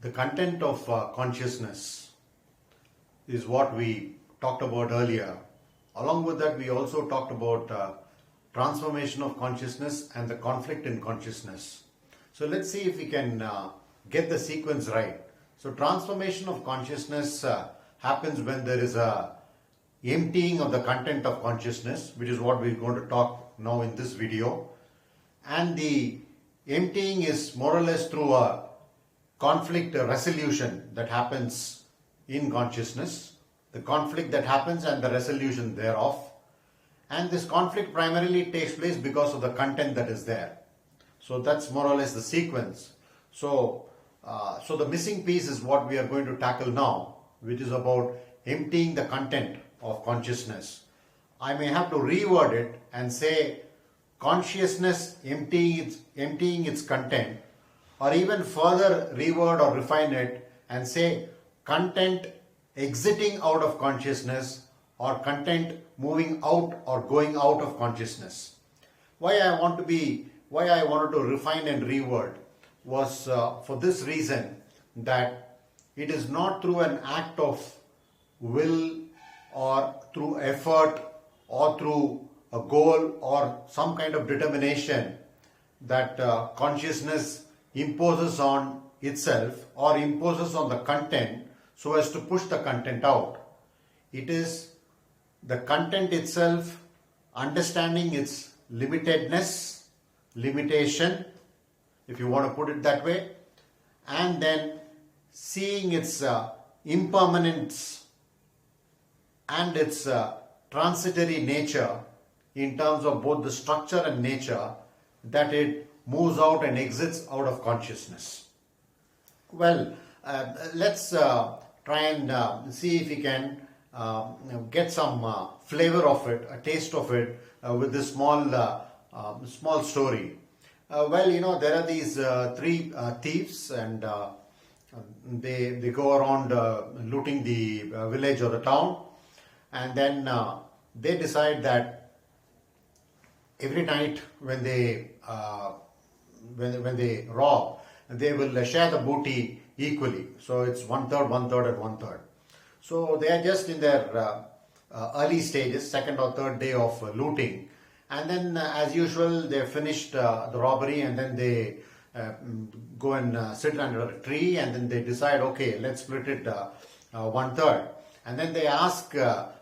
The content of consciousness is what we talked about earlier. Along with that, we also talked about transformation of consciousness and the conflict in consciousness. So let's see if we can get the sequence right. So transformation of consciousness happens when there is a emptying of the content of consciousness, which is what we're going to talk now in this video. And the emptying is more or less through a conflict resolution that happens in consciousness, the conflict that happens and the resolution thereof. And this conflict primarily takes place because of the content that is there. So that's more or less the sequence. So the missing piece is what we are going to tackle now, which is about emptying the content of consciousness. I may have to reword it and say consciousness emptying its content, or even further reword or refine it and say content exiting out of consciousness or content moving out or going out of consciousness. Why I wanted to refine and reword was for this reason, that it is not through an act of will or through effort or through a goal or some kind of determination that consciousness imposes on itself or imposes on the content so as to push the content out. It is the content itself understanding its limitedness, limitation, if you want to put it that way, and then seeing its impermanence and its transitory nature in terms of both the structure and nature, that it moves out and exits out of consciousness. Well, let's try and see if we can get some flavor of it, a taste of it with this small story. There are these three thieves, and they go around looting the village or the town, and then they decide that every night when they rob, they will share the booty equally. So it's 1/3, 1/3, and 1/3. So they are just in their early stages, second or third day of looting. And then as usual, they finished the robbery, and then they go and sit under a tree, and then they decide, okay, let's split it 1/3. And then they ask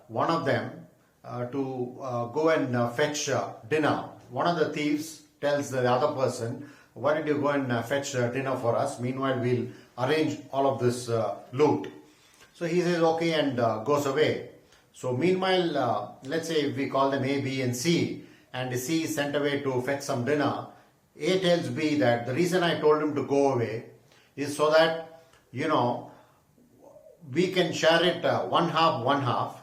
one of them to go and fetch dinner. One of the thieves tells the other person, why don't you go and fetch dinner for us? Meanwhile, we'll arrange all of this loot. So he says, okay, and goes away. So meanwhile, let's say we call them A, B, and C, and C is sent away to fetch some dinner. A tells B that the reason I told him to go away is so that, we can share it 1/2,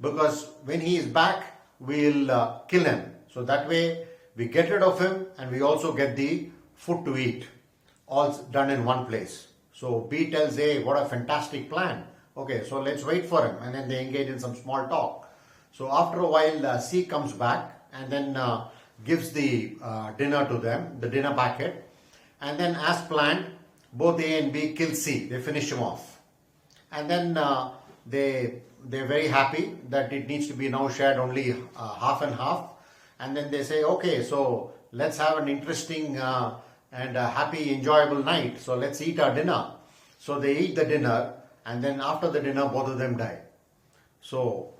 because when he is back, we'll kill him. So that way we get rid of him and we also get the food to eat, all done in one place. So B tells A, what a fantastic plan. Okay, so let's wait for him, and then they engage in some small talk. So after a while, C comes back and then gives the dinner to them, the dinner packet, and then as planned, both A and B kill C. They finish him off, and then they're very happy that it needs to be now shared only half and half, and then they say, okay, so let's have an interesting and happy, enjoyable night. So let's eat our dinner. So they eat the dinner, and then after the dinner, both of them die. So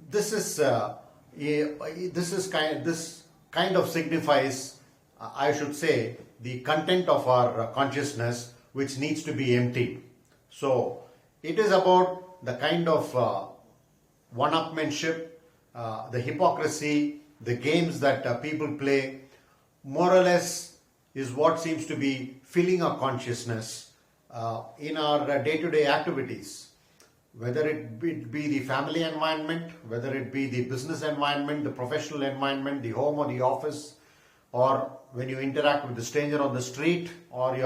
this kind of signifies, I should say, the content of our consciousness, which needs to be emptied. So it is about the kind of one-upmanship, the hypocrisy, the games that people play, more or less is what seems to be filling our consciousness in our day-to-day activities. Whether it be the family environment, whether it be the business environment, the professional environment, the home or the office, or when you interact with the stranger on the street, or you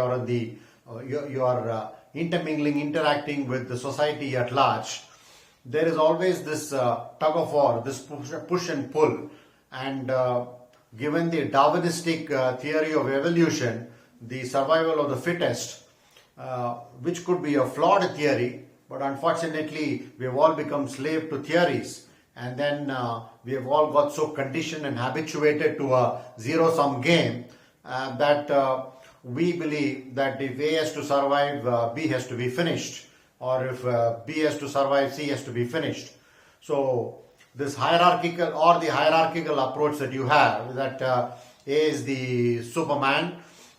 are interacting with the society at large, there is always this tug of war, this push and pull. And given the Darwinistic theory of evolution, the survival of the fittest, which could be a flawed theory, but unfortunately we have all become slave to theories, and then we have all got so conditioned and habituated to a zero-sum game that we believe that if A has to survive, B has to be finished, or if B has to survive, C has to be finished. So this hierarchical or the hierarchical approach that you have, that A is the Superman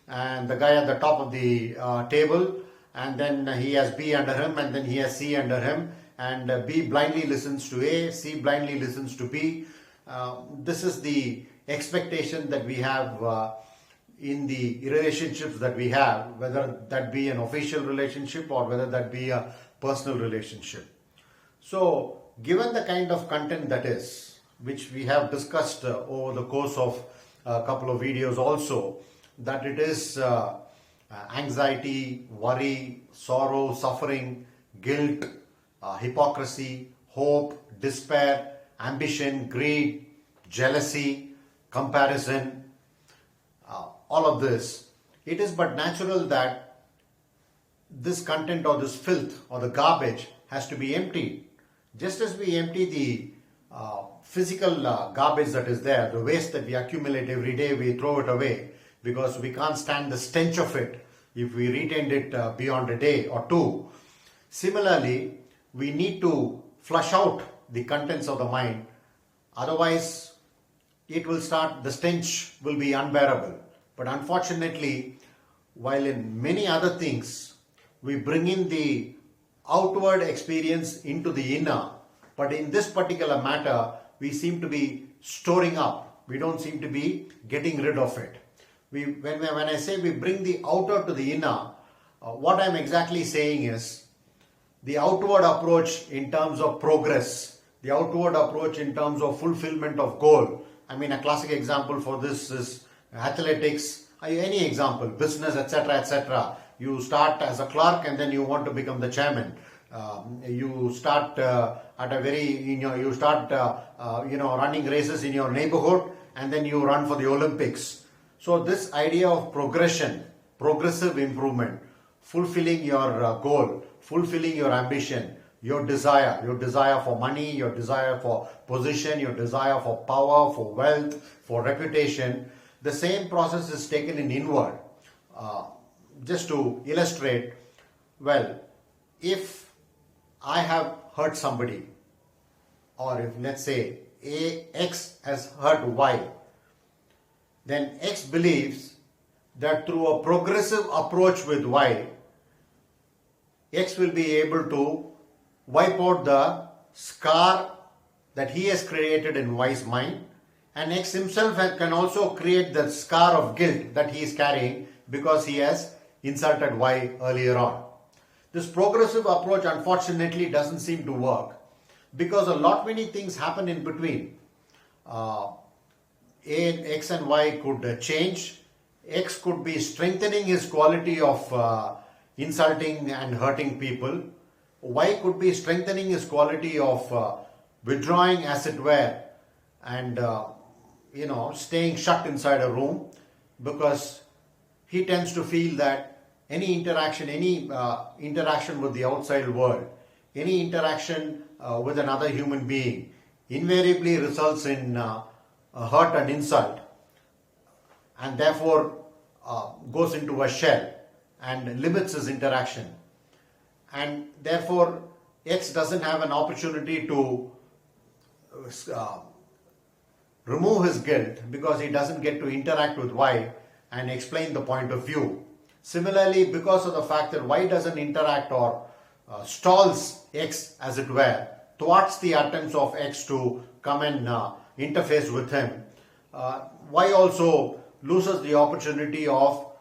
and the guy at the top of the table, and then he has B under him, and then he has C under him, and B blindly listens to A, C blindly listens to B. This is the expectation that we have in the relationships that we have, whether that be an official relationship or whether that be a personal relationship. So given the kind of content that is, which we have discussed over the course of a couple of videos also, that it is anxiety, worry, sorrow, suffering, guilt, hypocrisy, hope, despair, ambition, greed, jealousy, comparison, all of this, it is but natural that this content or this filth or the garbage has to be emptied. Just as we empty the physical garbage that is there, the waste that we accumulate every day, we throw it away because we can't stand the stench of it if we retained it beyond a day or two. Similarly, we need to flush out the contents of the mind, otherwise the stench will be unbearable. But unfortunately, while in many other things we bring in the outward experience into the inner, but in this particular matter we seem to be storing up, we don't seem to be getting rid of it. When I say we bring the outer to the inner, what I'm exactly saying is the outward approach in terms of progress, the outward approach in terms of fulfillment of goal. I mean, a classic example for this is athletics, any example, business, etc., etc. You start as a clerk and then you want to become the chairman. You start running races in your neighborhood, and then you run for the Olympics. So this idea of progression, progressive improvement, fulfilling your goal, fulfilling your ambition, your desire for money, your desire for position, your desire for power, for wealth, for reputation, the same process is taken in inward. Just to illustrate, well, if I have hurt somebody, or if let's say X has hurt Y, then X believes that through a progressive approach with Y, X will be able to wipe out the scar that he has created in Y's mind, and X himself can also create the scar of guilt that he is carrying because he has insulted Y earlier on. This progressive approach unfortunately doesn't seem to work because a lot many things happen in between. X and Y could change. X could be strengthening his quality of insulting and hurting people. Y could be strengthening his quality of withdrawing, as it were, and staying shut inside a room, because he tends to feel that any interaction with the outside world, any interaction with another human being invariably results in a hurt and insult, and therefore goes into a shell and limits his interaction. And therefore X doesn't have an opportunity to remove his guilt because he doesn't get to interact with Y and explain the point of view. Similarly, because of the fact that Y doesn't interact or stalls X, as it were, thwarts the attempts of X to come and interface with him, Y also loses the opportunity of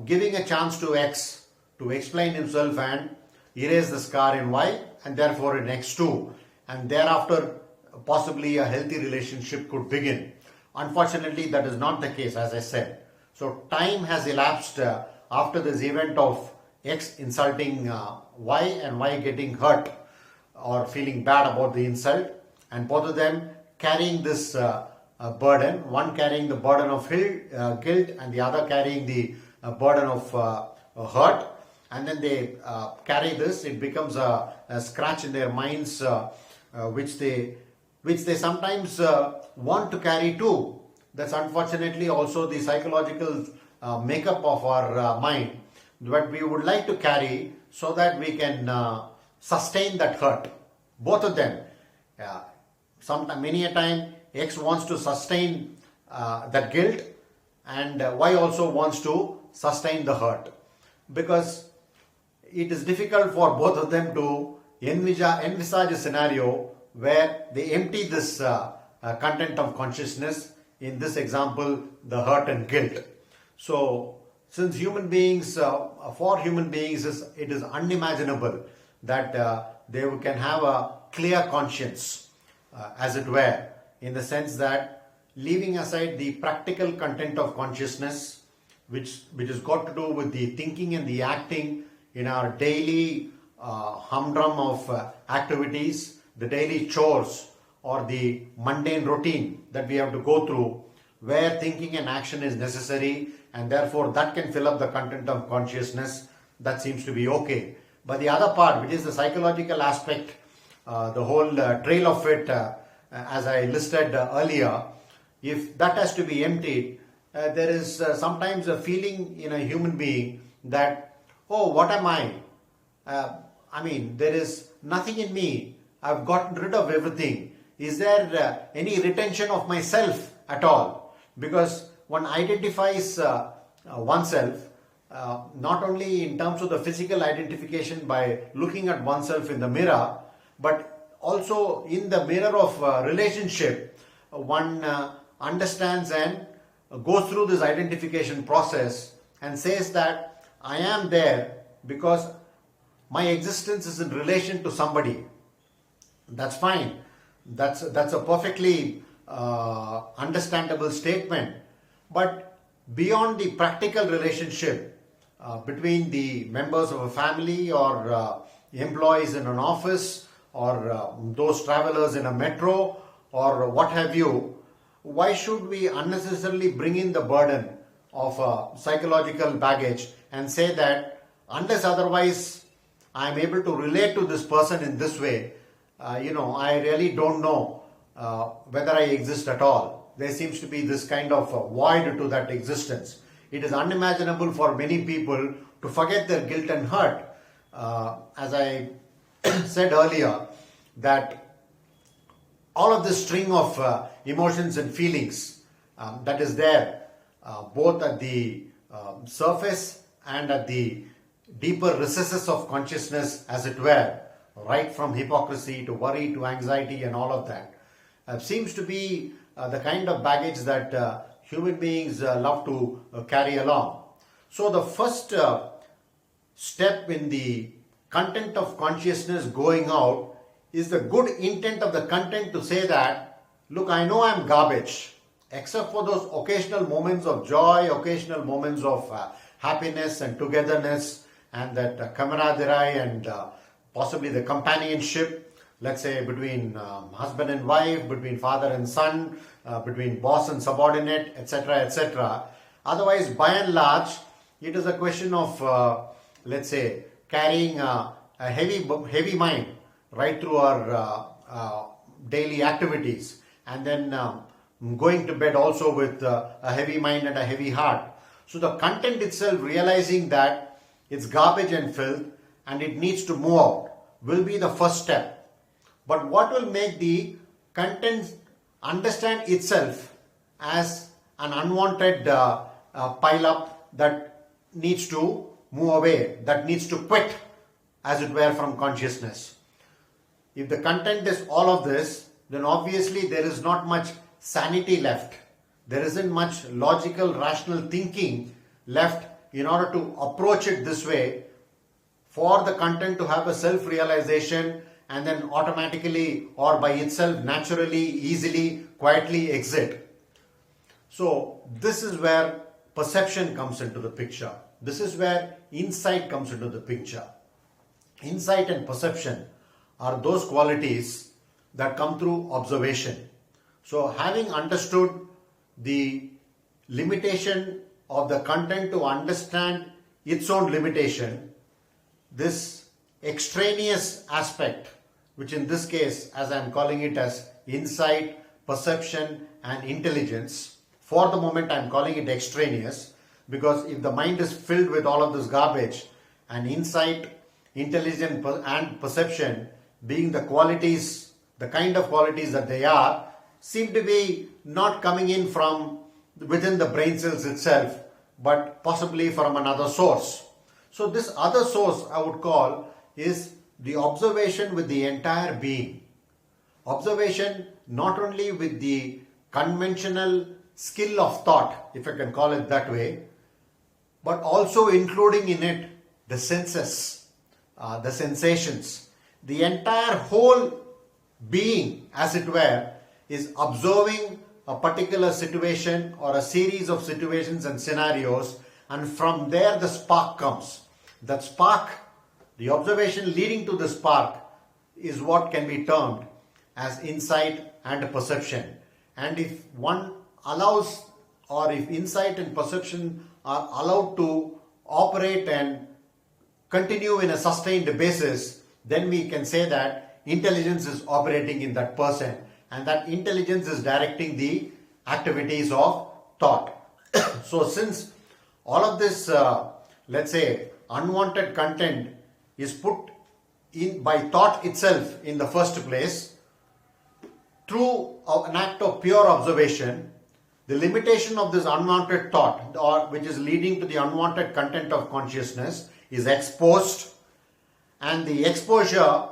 giving a chance to X to explain himself and erase the scar in Y, and therefore in X too, and thereafter possibly a healthy relationship could begin. Unfortunately, that is not the case, as I said. So time has elapsed after this event of X insulting Y and Y getting hurt or feeling bad about the insult, and both of them carrying this burden, one carrying the burden of guilt and the other carrying the burden of hurt. and then they carry this. It becomes a scratch in their minds, which they sometimes want to carry too. That's unfortunately also the psychological makeup of our mind, that we would like to carry so that we can sustain that hurt. Both of them. Many a time, X wants to sustain that guilt, and Y also wants to sustain the hurt, because it is difficult for both of them to envisage a scenario where they empty this content of consciousness, in this example, the hurt and guilt. So, since human beings, for human beings, it is unimaginable that they can have a clear conscience, as it were, in the sense that leaving aside the practical content of consciousness, which has got to do with the thinking and the acting in our daily humdrum of activities, the daily chores or the mundane routine that we have to go through, where thinking and action is necessary, and therefore that can fill up the content of consciousness. That seems to be okay. But the other part, which is the psychological aspect, the whole trail of it, as I listed earlier, if that has to be emptied, there is sometimes a feeling in a human being that, oh, what am I? There is nothing in me. I've gotten rid of everything. Is there any retention of myself at all? Because one identifies oneself not only in terms of the physical identification by looking at oneself in the mirror, but also in the mirror of relationship. One understands and goes through this identification process and says that I am there because my existence is in relation to somebody. That's fine. That's a perfectly understandable statement. But beyond the practical relationship between the members of a family or employees in an office or those travelers in a metro or what have you, why should we unnecessarily bring in the burden of psychological baggage and say that unless otherwise I am able to relate to this person in this way, I really don't know whether I exist at all. There seems to be this kind of void to that existence. It is unimaginable for many people to forget their guilt and hurt. As I said earlier, that all of this string of emotions and feelings that is there, both at the surface and at the deeper recesses of consciousness, as it were, right from hypocrisy to worry to anxiety and all of that, seems to be the kind of baggage that human beings love to carry along. So the first step in the content of consciousness going out is the good intent of the content to say that, look, I know I'm garbage, except for those occasional moments of joy, occasional moments of happiness and togetherness, and that camaraderie and possibly the companionship, let's say between husband and wife, between father and son, between boss and subordinate, etc., etc. Otherwise, by and large, it is a question of, let's say, carrying a heavy mind right through our daily activities, and then going to bed also with a heavy mind and a heavy heart. So the content itself, realizing that it's garbage and filth and it needs to move out, will be the first step. But what will make the content understand itself as an unwanted pile up that needs to move away, that needs to quit, as it were, from consciousness? If the content is all of this, then obviously there is not much sanity left. There isn't much logical, rational thinking left in order to approach it this way, for the content to have a self-realization and then automatically or by itself naturally, easily, quietly exit. So this is where perception comes into the picture. This is where insight comes into the picture. Insight and perception are those qualities that come through observation. So having understood the limitation of the content to understand its own limitation, this extraneous aspect, which in this case, as I am calling it as insight, perception and intelligence. For the moment I am calling it extraneous, because if the mind is filled with all of this garbage, and insight, intelligence and perception being the qualities, the kind of qualities that they are, seem to be not coming in from within the brain cells itself, but possibly from another source. So this other source I would call is the observation with the entire being. Observation not only with the conventional skill of thought, if I can call it that way, but also including in it the senses, the sensations. The entire whole being, as it were, is observing a particular situation or a series of situations and scenarios, and from there the spark comes. That spark, the observation leading to the spark, is what can be termed as insight and perception. And if one allows, or if insight and perception are allowed to operate and continue in a sustained basis, then we can say that intelligence is operating in that person, and that intelligence is directing the activities of thought. So since all of this, let's say, unwanted content is put in by thought itself in the first place, through an act of pure observation, the limitation of this unwanted thought, or which is leading to the unwanted content of consciousness, is exposed, and the exposure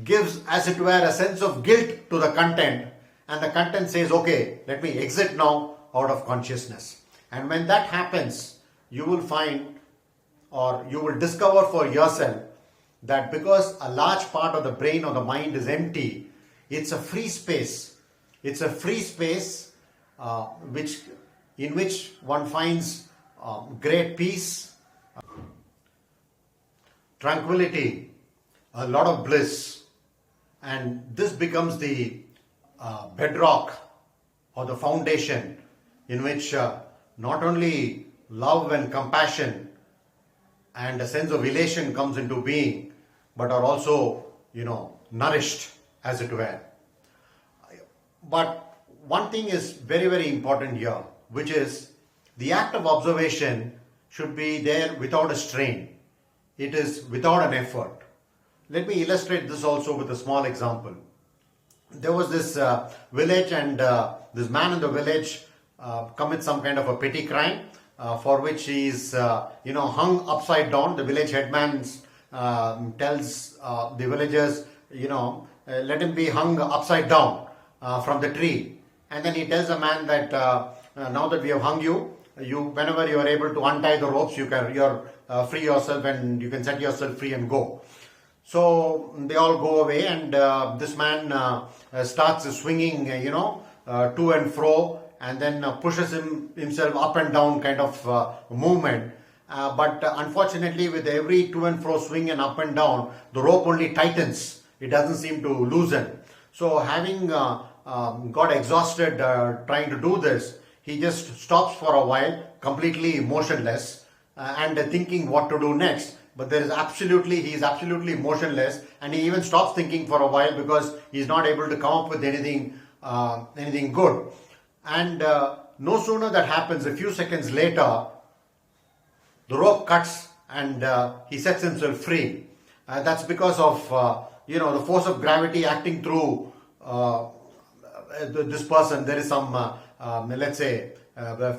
gives, as it were, a sense of guilt to the content, and the content says, okay, let me exit now out of consciousness. And when that happens, you will find, or you will discover for yourself, that because a large part of the brain or the mind is empty, it's a free space. It's a free space in which one finds great peace, tranquility, a lot of bliss, and this becomes the bedrock or the foundation in which not only love and compassion and a sense of elation comes into being, but are also, nourished, as it were. But one thing is very, very important here, which is the act of observation should be there without a strain. It is without an effort. Let me illustrate this also with a small example. There was this village, and this man in the village commits some kind of a petty crime, for which he is hung upside down. The village headman tells the villagers, let him be hung upside down from the tree. And then he tells the man that now that we have hung you, whenever you are able to untie the ropes, you're free yourself, and you can set yourself free and go. So they all go away, and this man starts swinging, to and fro, and then pushes himself up and down kind of movement. But unfortunately, with every to and fro swing and up and down, the rope only tightens. It doesn't seem to loosen. So having got exhausted trying to do this, he just stops for a while, completely motionless, and thinking what to do next. But he is absolutely motionless, and he even stops thinking for a while because he's not able to come up with anything good. And no sooner that happens, a few seconds later, the rope cuts, and he sets himself free. That's because of the force of gravity acting through this person. There is some let's say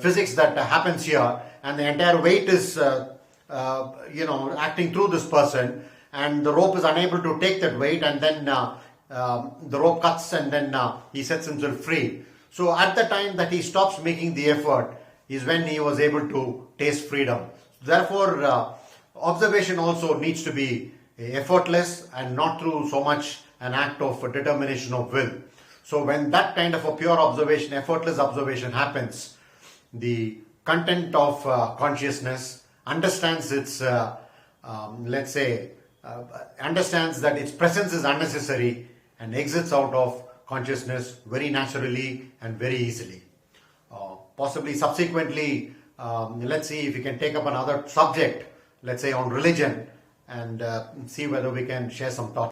physics that happens here, and the entire weight is acting through this person, and the rope is unable to take that weight, and then the rope cuts, and then he sets himself free. So at the time that he stops making the effort is when he was able to taste freedom. Therefore, observation also needs to be effortless and not through so much an act of determination of will. So when that kind of a pure observation, effortless observation happens, the content of consciousness understands its, understands that its presence is unnecessary and exits out of consciousness very naturally and very easily. Possibly subsequently, let's see if we can take up another subject, let's say on religion, and see whether we can share some thoughts.